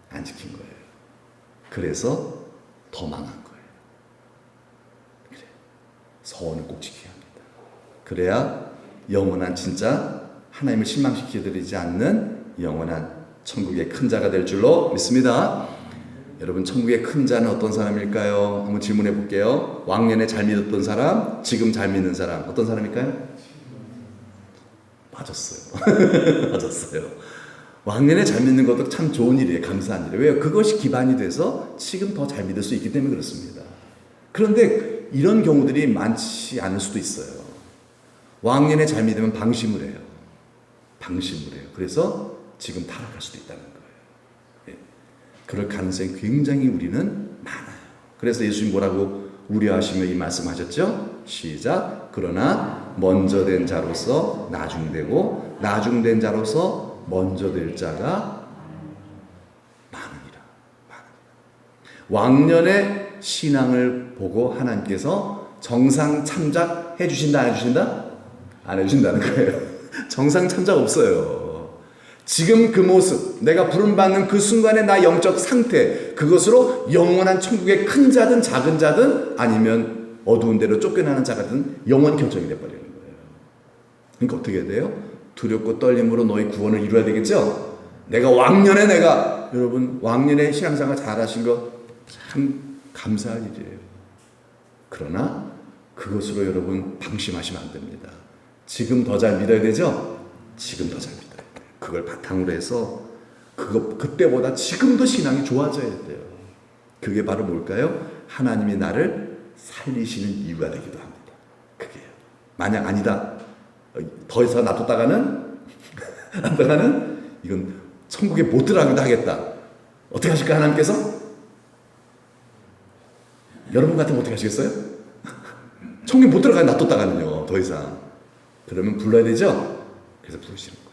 [SPEAKER 1] 안 지킨 거예요. 그래서 더 망한 거예요. 그래. 서원을 꼭 지켜야 합니다. 그래야 영원한 진짜 하나님을 실망시켜드리지 않는 영원한 천국의 큰 자가 될 줄로 믿습니다. 여러분 천국의 큰 자는 어떤 사람일까요? 한번 질문해 볼게요. 왕년에 잘 믿었던 사람, 지금 잘 믿는 사람 어떤 사람일까요? 맞았어요. 맞았어요. 왕년에 잘 믿는 것도 참 좋은 일이에요. 감사한 일이에요. 왜요? 그것이 기반이 돼서 지금 더 잘 믿을 수 있기 때문에 그렇습니다. 그런데 이런 경우들이 많지 않을 수도 있어요. 왕년에 잘 믿으면 방심을 해요. 그래서 지금 타락할 수도 있다는 거예요. 예. 그럴 가능성이 굉장히 우리는 많아요. 그래서 예수님 뭐라고 우려하시며 이 말씀하셨죠? 시작. 그러나 먼저 된 자로서 나중되고 나중된 자로서 먼저 될 자가 많으니라. 왕년의 신앙을 보고 하나님께서 정상 참작 해주신다 안 해주신다? 안 해준다는 거예요. 정상 참작 없어요. 지금 그 모습, 내가 부름받는 그 순간의 나 영적 상태, 그것으로 영원한 천국의 큰 자든 작은 자든 아니면 어두운 데로 쫓겨나는 자가든 영원 결정이 돼버리는 거예요. 그러니까 어떻게 해야 돼요? 두렵고 떨림으로 너희 구원을 이루어야 되겠죠? 여러분 왕년에 신앙생활 잘하신 거 참 감사할 일이에요. 그러나 그것으로 여러분 방심하시면 안 됩니다. 지금 더 잘 믿어야 되죠? 지금 더 잘 믿어야 돼요. 그걸 바탕으로 해서 그때보다 지금도 신앙이 좋아져야 돼요. 그게 바로 뭘까요? 하나님이 나를 살리시는 이유가 되기도 합니다. 그게요. 만약 아니다. 더 이상 놔뒀다가는 이건 천국에 못 들어가기도 하겠다. 어떻게 하실까 하나님께서? 여러분 같으면 어떻게 하시겠어요? 천국에 못 들어가게 놔뒀다가는요. 더 이상 그러면 불러야 되죠? 그래서 부르시는 거예요.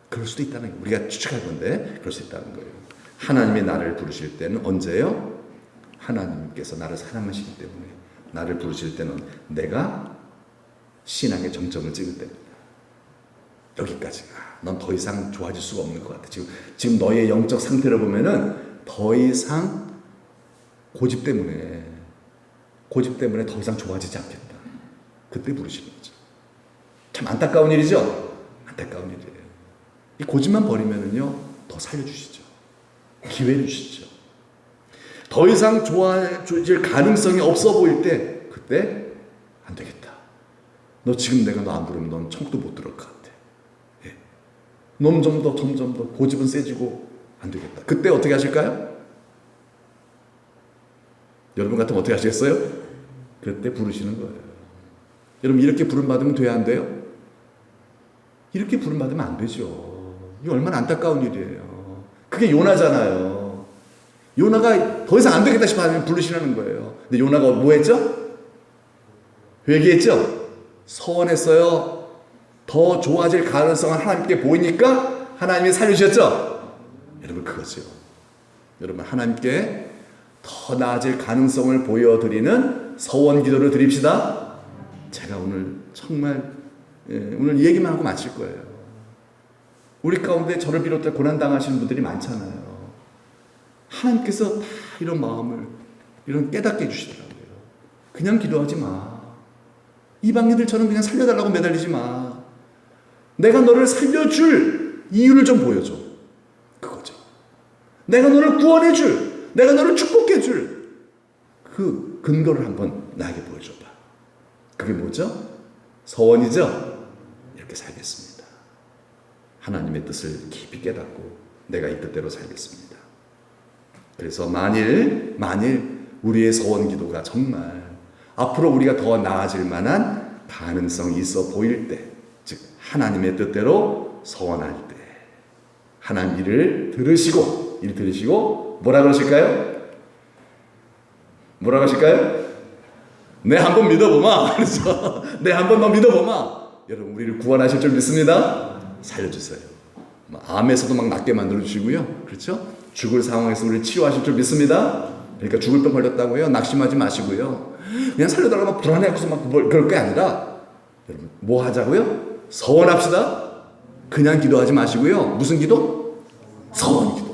[SPEAKER 1] 그럴 수도 있다는 거예요. 우리가 추측할 건데 그럴 수 있다는 거예요. 하나님이 나를 부르실 때는 언제요? 하나님께서 나를 사랑하시기 때문에 나를 부르실 때는 내가 신앙의 정점을 찍을 때입니다. 여기까지가. 넌 더 이상 좋아질 수가 없는 것 같아. 지금 너의 영적 상태를 보면은 더 이상 고집 때문에 더 이상 좋아지지 않겠다. 그때 부르시는 거죠. 참 안타까운 일이죠? 안타까운 일이에요. 이 고집만 버리면은요, 더 살려주시죠. 기회를 주시죠. 더 이상 좋아질 가능성이 없어 보일 때, 그때 안 되겠다. 너 지금 내가 너 안 부르면 넌 천국도 못 들어갈 것 같아. 예. 점점 더 고집은 세지고 안 되겠다. 그때 어떻게 하실까요? 여러분 같으면 어떻게 하시겠어요? 그때 부르시는 거예요. 여러분 이렇게 부름받으면 돼야 안 돼요? 이렇게 부름받으면 안 되죠. 이게 얼마나 안타까운 일이에요. 그게 요나잖아요. 요나가 더 이상 안 되겠다 싶으면 부르시라는 거예요. 근데 요나가 뭐 했죠? 회개했죠? 서원했어요. 더 좋아질 가능성은 하나님께 보이니까 하나님이 살려주셨죠? 여러분 그거죠. 여러분 하나님께 더 나아질 가능성을 보여드리는 서원 기도를 드립시다. 제가 오늘 정말 오늘 이 얘기만 하고 마칠 거예요. 우리 가운데 저를 비롯해 고난당하시는 분들이 많잖아요. 하나님께서 다 이런 마음을 이런 깨닫게 해주시더라고요. 그냥 기도하지 마. 이방인들처럼 그냥 살려달라고 매달리지 마. 내가 너를 살려줄 이유를 좀 보여줘. 그거죠. 내가 너를 구원해줄, 내가 너를 축복해줄 그 근거를 한번 나에게 보여줘봐. 그게 뭐죠? 서원이죠? 이렇게 살겠습니다. 하나님의 뜻을 깊이 깨닫고 내가 이 뜻대로 살겠습니다. 그래서 만일 우리의 서원 기도가 정말 앞으로 우리가 더 나아질 만한 가능성이 있어 보일 때, 즉 하나님의 뜻대로 서원할 때 하나님 이를 들으시고 뭐라 그러실까요? 뭐라 하실까요? 내 한번 믿어보마. 그래서 내 한번 너 믿어보마. 여러분 우리를 구원하실 줄 믿습니다. 살려주세요. 암에서도 막 낫게 만들어주시고요. 그렇죠? 죽을 상황에서 우리를 치유하실 줄 믿습니다. 그러니까 죽을 병 걸렸다고 해요. 낙심하지 마시고요. 그냥 살려달라고 막 불안해하고서 막 그럴 게 아니라 여러분 뭐 하자고요? 서원합시다. 그냥 기도하지 마시고요. 무슨 기도? 서원 기도.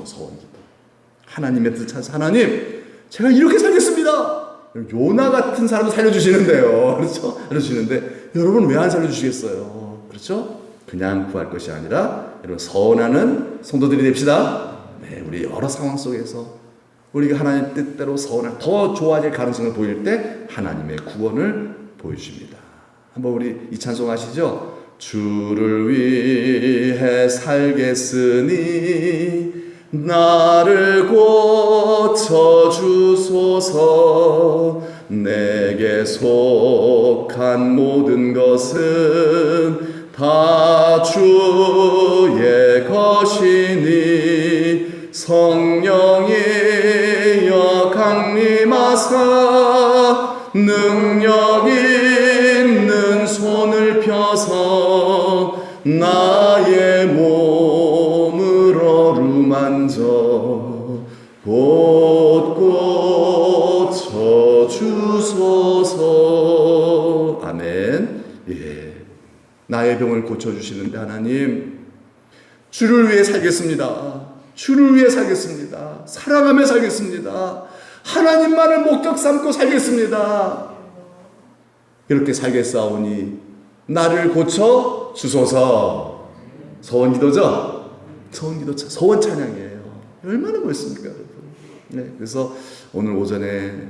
[SPEAKER 1] 하나님의 뜻 찾아서 하나님 제가 이렇게 살겠습니다. 요나 같은 사람도 살려주시는데요. 그렇죠? 살려주시는데 여러분 왜 안 살려주시겠어요? 그렇죠? 그냥 구할 것이 아니라 여러분 서원하는 성도들이 됩시다. 네, 우리 여러 상황 속에서 우리가 하나님 뜻대로 서원할 더 좋아질 가능성을 보일 때 하나님의 구원을 보여주십니다. 한번 우리 이 찬송 하시죠? 주를 위해 살겠으니 나를 고쳐주소서. 내게 속한 모든 것은 다 주의 것이니 성령이여 강림하사 능력 있는 손을 펴서 나의 몸을 어루만져 곧 고쳐주소서. 아멘. 예. 나의 병을 고쳐주시는데 하나님 주를 위해 살겠습니다. 주를 위해 살겠습니다. 사랑하며 살겠습니다. 하나님만을 목적 삼고 살겠습니다. 이렇게 살겠사오니 나를 고쳐 주소서. 서원 기도죠? 서원 찬양이에요. 얼마나 멋있습니까, 여러분? 네, 그래서 오늘 오전에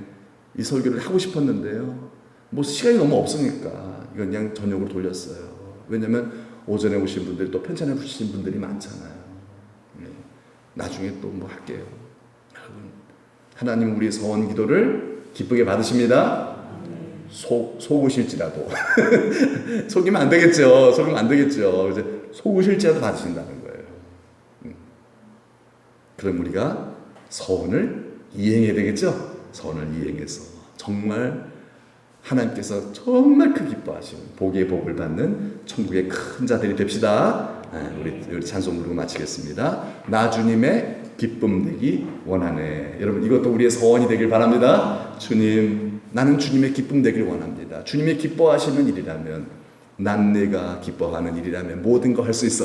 [SPEAKER 1] 이 설교를 하고 싶었는데요. 뭐 시간이 너무 없으니까 이건 그냥 저녁으로 돌렸어요. 왜냐면 오전에 오신 분들이 또 편찬해 주신 분들이 많잖아요. 네, 나중에 또 뭐 할게요. 여러분, 하나님 우리 서원 기도를 기쁘게 받으십니다. 속으실지라도 속이면 안 되겠죠. 이제 속으실지라도 받으신다는 거예요. 그럼 우리가 서원을 이행해야 되겠죠. 서원을 이행해서 정말 하나님께서 정말 그 기뻐하시는 복의 복을 받는 천국의 큰 자들이 됩시다. 우리 찬송 부르고 마치겠습니다. 나 주님의 기쁨 되기 원하네. 여러분 이것도 우리의 소원이 되길 바랍니다. 주님, 나는 주님의 기쁨 되길 원합니다. 주님의 기뻐하시는 일이라면, 난 내가 기뻐하는 일이라면 모든 거 할 수 있어.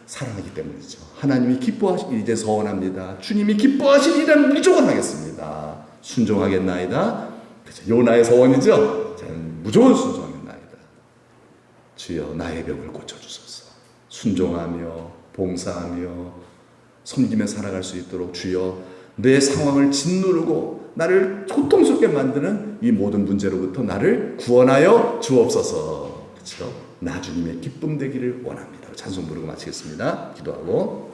[SPEAKER 1] 사랑하기 때문이죠. 하나님이 기뻐하시길 이제 소원합니다. 주님이 기뻐하시는 일이라면 무조건 하겠습니다. 순종하겠나이다. 그렇죠. 요나의 소원이죠. 저는 무조건 순종하겠나이다. 주여 나의 병을 고쳐주소서. 순종하며 봉사하며 섬기며 살아갈 수 있도록 주여 내 상황을 짓누르고 나를 고통스럽게 만드는 이 모든 문제로부터 나를 구원하여 주옵소서. 그렇죠? 나 주님의 기쁨 되기를 원합니다. 찬송 부르고 마치겠습니다. 기도하고.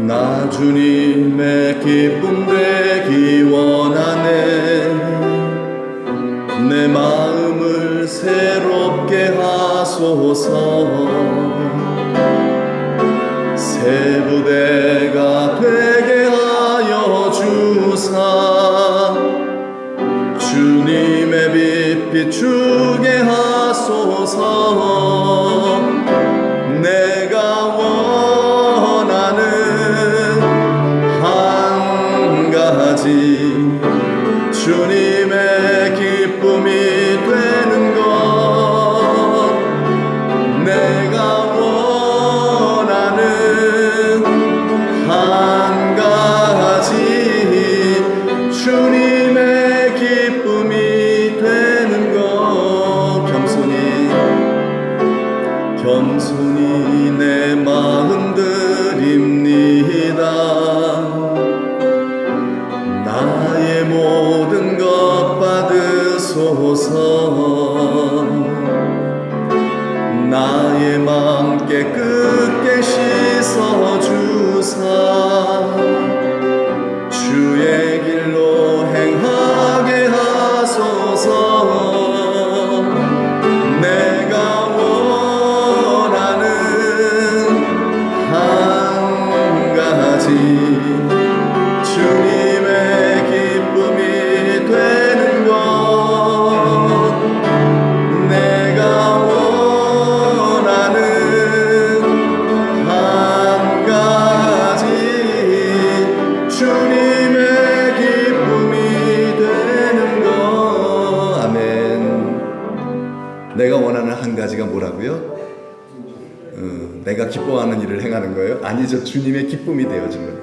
[SPEAKER 1] 나 주님의 기쁨 되기 원하네. 내 마음을 새롭게 하소서. 새 부대가 되게 하여 주사. 주님의 빛 비추게 하소서. 내가 원하는 한 가지, 주님의 기쁨이 되는 것. 내가 원하는 한 가지, 주님의 기쁨이 되는 것. 겸손히 내 마음 드립니다. 나의 모든 것 받으소서. 나의 맘 깨끗게 씻어주사. 주의 길로 행하게 하소서. 내가 원하는 한 가지, 주님의 기쁨이 되는 것. 내가 원하는 한 가지, 주님의 기쁨이 되는 것. 아멘. 내가 원하는 한 가지가 뭐라고요? 내가 기뻐하는 일을 행하는 거예요? 아니죠. 주님의 기쁨이 되어지는,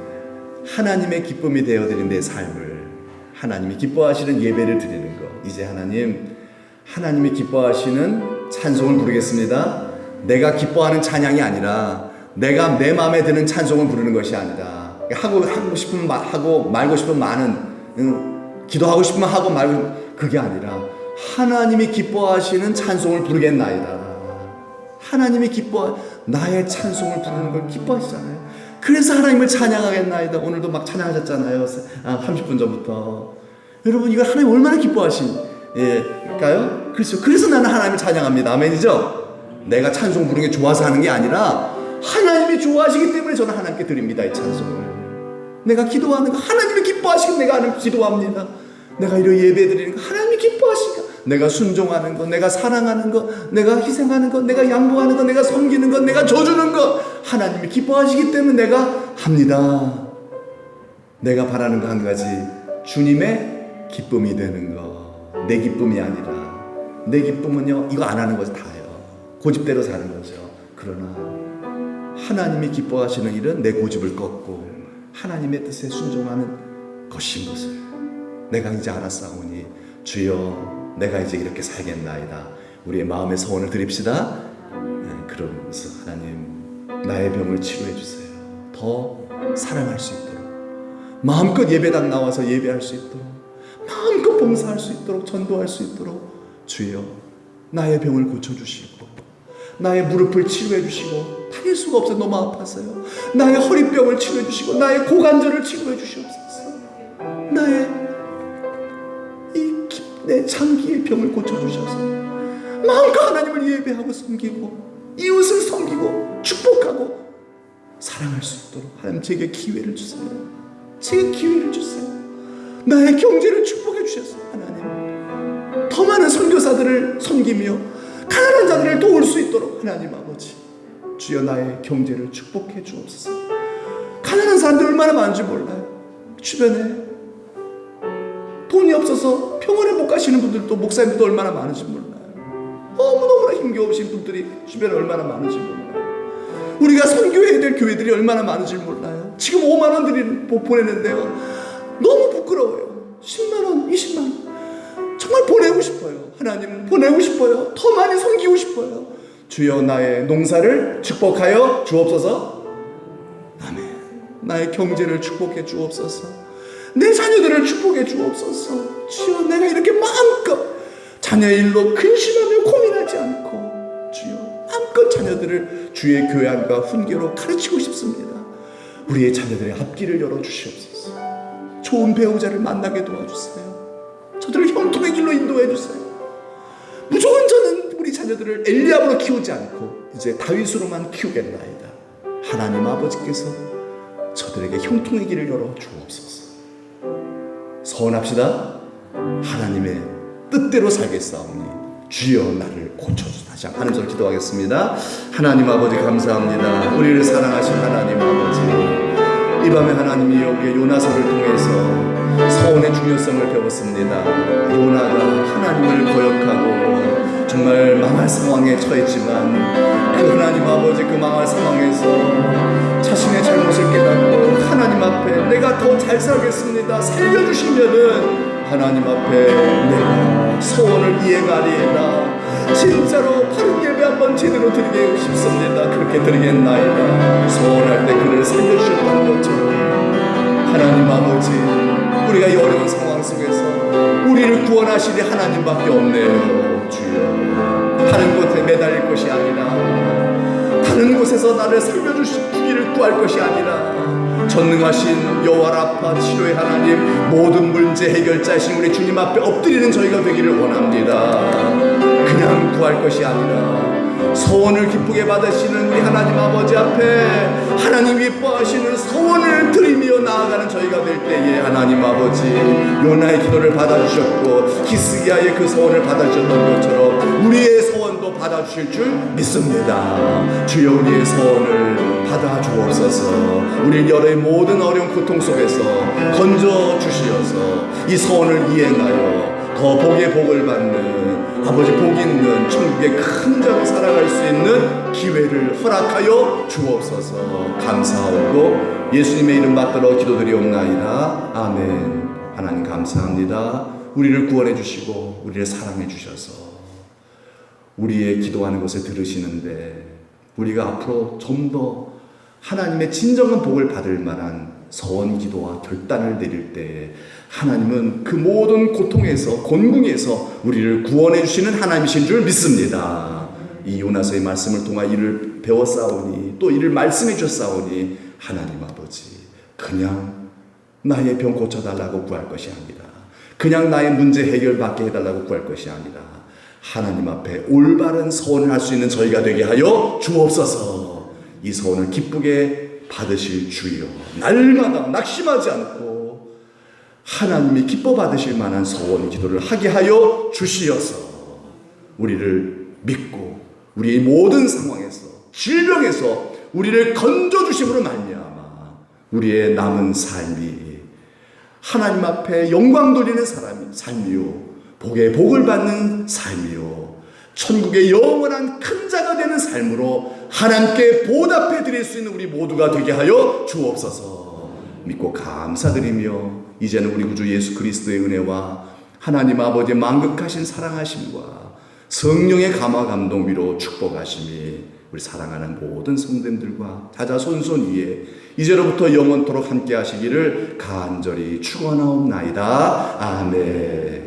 [SPEAKER 1] 하나님의 기쁨이 되어드린 내 삶을, 하나님이 기뻐하시는 예배를 드리는 것. 이제 하나님이 기뻐하시는 찬송을 부르겠습니다. 내가 기뻐하는 찬양이 아니라, 내가 내 마음에 드는 찬송을 부르는 것이 아니라, 하고 싶으면 하고 말고 싶으면 많은, 기도하고 싶으면 하고 말고, 그게 아니라 하나님이 기뻐하시는 찬송을 부르겠나이다. 하나님이 나의 찬송을 부르는 걸 기뻐하시잖아요. 그래서 하나님을 찬양하겠나이다. 오늘도 막 찬양하셨잖아요. 30분 전부터. 여러분, 이걸 하나님 얼마나 기뻐하실까요? 그렇죠. 그래서 나는 하나님을 찬양합니다. 아멘이죠? 내가 찬송 부르는 게 좋아서 하는 게 아니라 하나님이 좋아하시기 때문에 저는 하나님께 드립니다. 이 찬송을. 내가 기도하는 거 하나님이 기뻐하시고 내가 하나님 기도합니다. 내가 이런 예배 드리는 거 하나님이 기뻐하시니까, 내가 순종하는 거, 내가 사랑하는 거, 내가 희생하는 거, 내가 양보하는 거, 내가 섬기는 거, 내가 줘주는 거 하나님이 기뻐하시기 때문에 내가 합니다. 내가 바라는 거 한 가지, 주님의 기쁨이 되는 거. 내 기쁨이 아니라, 내 기쁨은요 이거 안 하는 거죠. 다예요. 고집대로 사는 거죠. 그러나 하나님이 기뻐하시는 일은 내 고집을 꺾고 하나님의 뜻에 순종하는 것인 것을 내가 이제 알았사오니, 주여 내가 이제 이렇게 살겠나이다. 우리의 마음의 소원을 드립시다. 그러면서 하나님, 나의 병을 치료해 주세요. 더 사랑할 수 있도록, 마음껏 예배당 나와서 예배할 수 있도록, 마음껏 봉사할 수 있도록, 전도할 수 있도록 주여 나의 병을 고쳐주시고, 나의 무릎을 치료해 주시고, 다닐 수가 없어요. 너무 아파서요. 나의 허리병을 치료해 주시고, 나의 고관절을 치료해 주시옵소서. 내 장기의 병을 고쳐주셔서 마음껏 하나님을 예배하고 섬기고, 이웃을 섬기고 축복하고 사랑할 수 있도록 하나님 제게 기회를 주세요. 제게 기회를 주세요. 나의 경제를 축복해 주셔서 하나님 더 많은 선교사들을 섬기며 가난한 자들을 도울 수 있도록 하나님 아버지 주여 나의 경제를 축복해 주옵소서. 가난한 사람들 얼마나 많은지 몰라요. 주변에 돈이 없어서 병원에 못 가시는 분들도 목사님들도 얼마나 많은지 몰라요. 너무너무나 힘겨우신 분들이 주변에 얼마나 많은지 몰라요. 우리가 선교해야 될 교회들이 얼마나 많은지 몰라요. 지금 5만 원 보내는데요. 너무 부끄러워요. 10만 원, 20만 원. 정말 보내고 싶어요. 하나님 보내고 싶어요. 더 많이 섬기고 싶어요. 주여 나의 농사를 축복하여 주옵소서. 아멘. 나의 경제를 축복해 주옵소서. 내 자녀들을 축복해 주옵소서. 주여 내가 이렇게 마음껏 자녀의 일로 근심하며 고민하지 않고 주여 마음껏 자녀들을 주의 교양과 훈계로 가르치고 싶습니다. 우리의 자녀들의 앞길을 열어주시옵소서. 좋은 배우자를 만나게 도와주세요. 저들을 형통의 길로 인도해 주세요. 무조건 저는 우리 자녀들을 엘리압으로 키우지 않고 이제 다윗으로만 키우겠나이다. 하나님 아버지께서 저들에게 형통의 길을 열어 주옵소서. 서원합시다. 하나님의 뜻대로 살겠사오니 주여 나를 고쳐주소서. 다시 하나님 소리 기도하겠습니다. 하나님 아버지 감사합니다. 우리를 사랑하신 하나님 아버지, 이 밤에 하나님이 여기에 요나서를 통해서 서원의 중요성을 배웠습니다. 요나가 하나님을 거역하고 정말 망할 상황에 처했지만 그 하나님 아버지 그 망할 상황에서 자신의 잘못을 깨닫고 하나님 앞에 내가 더 잘 살겠습니다 살려주시면은 하나님 앞에 내가 소원을 이행하리이다. 진짜로 바른 예배 한번 제대로 드리고 싶습니다. 그렇게 드리겠나이다. 소원할 때 그를 살려주셨던 것처럼 하나님 아버지, 우리가 이 어려운 상황 속에서 우리를 구원하시리 하나님밖에 없네요. 주여 다른 곳에 매달릴 것이 아니라 다른 곳에서 나를 살려주시기를 구할 것이 아니라 전능하신 여호와 라파 치료의 하나님, 모든 문제 해결자이신 우리 주님 앞에 엎드리는 저희가 되기를 원합니다. 그냥 구할 것이 아니라 소원을 기쁘게 받으시는 우리 하나님 아버지 앞에 하나님 기뻐하시는 소원을 드리며 나아가는 저희가 될 때에 하나님 아버지 요나의 기도를 받아주셨고 히스기야의 그 소원을 받아주셨던 것처럼 우리의 소원도 받아주실 줄 믿습니다. 주여 우리의 소원을 받아주옵소서. 우리를 여러의 모든 어려운 고통 속에서 건져주시어서 이 소원을 이행하여 더 복의 복을 받는 아버지 복 있는 천국의 큰 자로 살아갈 수 있는 기회를 허락하여 주옵소서. 감사하고 예수님의 이름 받들어 기도드리옵나이다. 아멘. 하나님 감사합니다. 우리를 구원해 주시고 우리를 사랑해 주셔서 우리의 기도하는 것을 들으시는데 우리가 앞으로 좀 더 하나님의 진정한 복을 받을 만한 서원 기도와 결단을 내릴 때에 하나님은 그 모든 고통에서 곤궁에서 우리를 구원해 주시는 하나님이신 줄 믿습니다. 이 요나서의 말씀을 통해 이를 배웠사오니 또 이를 말씀해 주셨사오니 하나님 아버지 그냥 나의 병 고쳐달라고 구할 것이 아니라 그냥 나의 문제 해결받게 해달라고 구할 것이 아니라 하나님 앞에 올바른 서원을 할 수 있는 저희가 되게 하여 주옵소서. 이 서원을 기쁘게 받으실 주여, 날마다 낙심하지 않고 하나님이 기뻐 받으실 만한 서원 기도를 하게 하여 주시어서 우리를 믿고 우리의 모든 상황에서 질병에서 우리를 건져주심으로 말미암아 우리의 남은 삶이 하나님 앞에 영광 돌리는 삶이요 복의 복을 받는 삶이요 천국의 영원한 큰 자가 되는 삶으로 하나님께 보답해 드릴 수 있는 우리 모두가 되게 하여 주옵소서. 믿고 감사드리며 이제는 우리 구주 예수 그리스도의 은혜와 하나님 아버지의 만극하신 사랑하심과 성령의 감화 감동 위로 축복하심이 우리 사랑하는 모든 성도님들과 자자손손 위에 이제로부터 영원토록 함께 하시기를 간절히 축원하옵나이다. 아멘.